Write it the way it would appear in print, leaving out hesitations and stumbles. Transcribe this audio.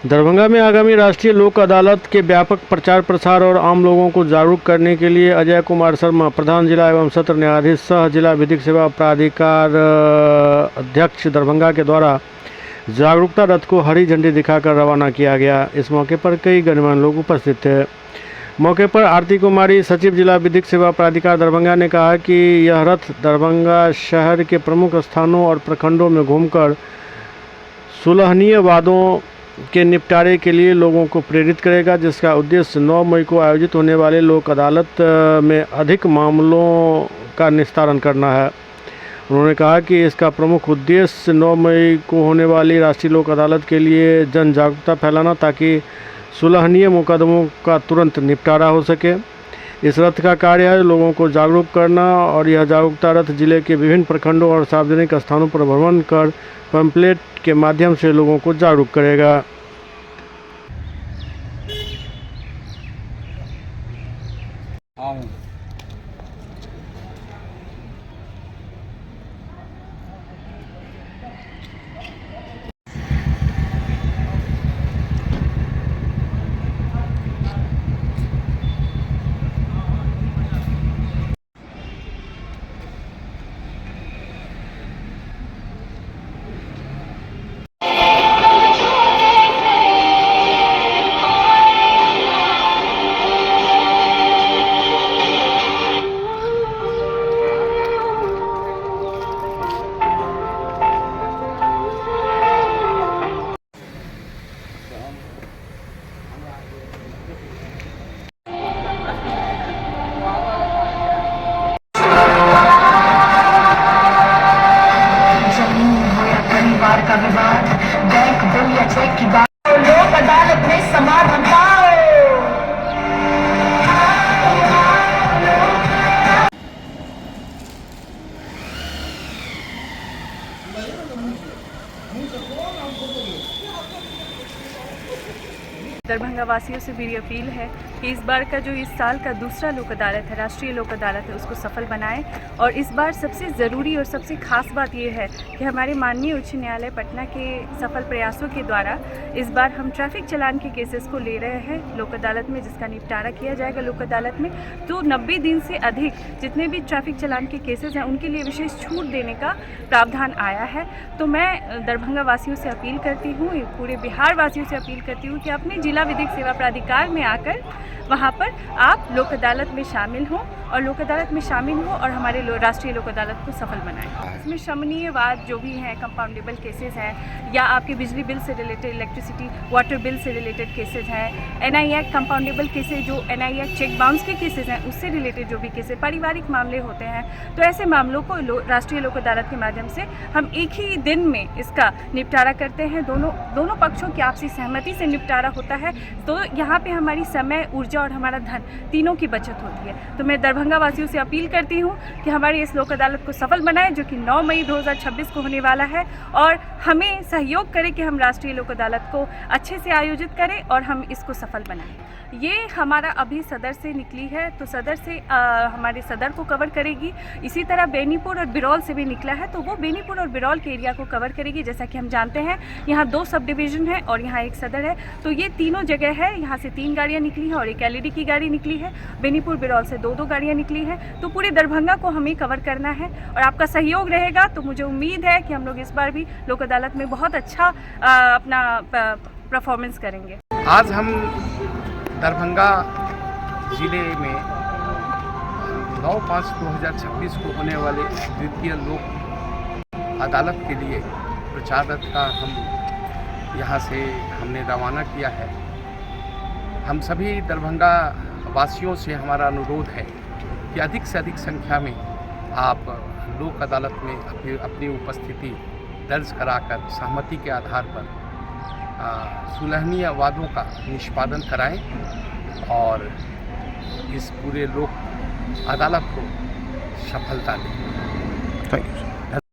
दरभंगा में आगामी राष्ट्रीय लोक अदालत के व्यापक प्रचार प्रसार और आम लोगों को जागरूक करने के लिए अजय कुमार शर्मा, प्रधान जिला एवं सत्र न्यायाधीश सह जिला विधिक सेवा प्राधिकार अध्यक्ष दरभंगा के द्वारा जागरूकता रथ को हरी झंडी दिखाकर रवाना किया गया। इस मौके पर कई गणमान्य लोग उपस्थित थे। मौके पर आरती कुमारी, सचिव जिला विधिक सेवा प्राधिकार दरभंगा, ने कहा कि यह रथ दरभंगा शहर के प्रमुख स्थानों और प्रखंडों में घूमकर सुलहनीय वादों के निपटारे के लिए लोगों को प्रेरित करेगा, जिसका उद्देश्य 9 मई को आयोजित होने वाले लोक अदालत में अधिक मामलों का निस्तारण करना है। उन्होंने कहा कि इसका प्रमुख उद्देश्य 9 मई को होने वाली राष्ट्रीय लोक अदालत के लिए जन जागरूकता फैलाना, ताकि सुलहनीय मुकदमों का तुरंत निपटारा हो सके। इस रथ का कार्य है लोगों को जागरूक करना और यह जागरूकता रथ जिले के विभिन्न प्रखंडों और सार्वजनिक स्थानों पर भ्रमण कर पैम्पलेट के माध्यम से लोगों को जागरूक करेगा। का विवाद, बैंक बिल या चेक की बात, लोक अदालत में समाधान पाओ। दरभंगा वासियों से मेरी अपील है कि इस बार का जो इस साल का दूसरा लोक अदालत है, राष्ट्रीय लोक अदालत है, उसको सफल बनाएं। और इस बार सबसे ज़रूरी और सबसे खास बात ये है कि हमारे माननीय उच्च न्यायालय पटना के सफल प्रयासों के द्वारा इस बार हम ट्रैफिक चालान के केसेस को ले रहे हैं लोक अदालत में, जिसका निपटारा किया जाएगा लोक अदालत में। तो 90 दिन से अधिक जितने भी ट्रैफिक चालान के केसेस हैं उनके लिए विशेष छूट देने का प्रावधान आया है। तो मैं दरभंगा वासियों से अपील करती हूँ, पूरे बिहार वासियों से अपील करती हूँ कि अपने जिला विधिक सेवा प्राधिकार में आकर वहाँ पर आप लोक अदालत में शामिल हों और लोक अदालत में शामिल हों और हमारे राष्ट्रीय लोक अदालत को सफल बनाएं। इसमें शमनीय वाद जो भी हैं, कंपाउंडेबल केसेस हैं, या आपके बिजली बिल से रिलेटेड, इलेक्ट्रिसिटी वाटर बिल से रिलेटेड केसेस हैं, एनआई एक्ट कंपाउंडेबल केसेस जो एनआई एक्ट चेक बाउंस के केसेस हैं उससे रिलेटेड जो भी केसेस, पारिवारिक मामले होते हैं, तो ऐसे मामलों को राष्ट्रीय लोक अदालत के माध्यम से हम एक ही दिन में इसका निपटारा करते हैं। दोनों पक्षों की आपसी सहमति से निपटारा होता है। तो यहाँ पे हमारी समय, ऊर्जा और हमारा धन तीनों की बचत होती है। तो मैं दरभंगा वासियों से अपील करती हूँ कि हमारी इस लोक अदालत को सफल बनाएं, जो कि 9 मई 2026 को होने वाला है, और हमें सहयोग करें कि हम राष्ट्रीय लोक अदालत को अच्छे से आयोजित करें और हम इसको सफल बनाएं। ये हमारा अभी सदर से निकली है, तो सदर से हमारे सदर को कवर करेगी। इसी तरह बेनीपुर और बिरौल से भी निकला है, तो वो बेनीपुर और बिरौल के एरिया को कवर करेगी। जैसा कि हम जानते हैं यहाँ 2 सब डिवीज़न है और यहाँ एक सदर है, तो ये तीनों जगह है। यहाँ से 3 गाड़ियाँ निकली हैं और एक एलईडी की गाड़ी निकली है। बेनीपुर बिरौल से 2-2 गाड़ियाँ निकली हैं। तो पूरे दरभंगा को हमें कवर करना है और आपका सहयोग रहेगा तो मुझे उम्मीद है कि हम लोग इस बार भी लोक अदालत में बहुत अच्छा अपना परफॉर्मेंस करेंगे। आज हम दरभंगा ज़िले में 9/5/2026 को होने वाले द्वितीय लोक अदालत के लिए प्रचार रथ का हम यहाँ से हमने रवाना किया है। हम सभी दरभंगा वासियों से हमारा अनुरोध है कि अधिक से अधिक संख्या में आप लोक अदालत में अपनी उपस्थिति दर्ज कराकर सहमति के आधार पर सुलहनीय वादों का निष्पादन कराएं और इस पूरे लोक अदालत को सफलता दें। Thank you.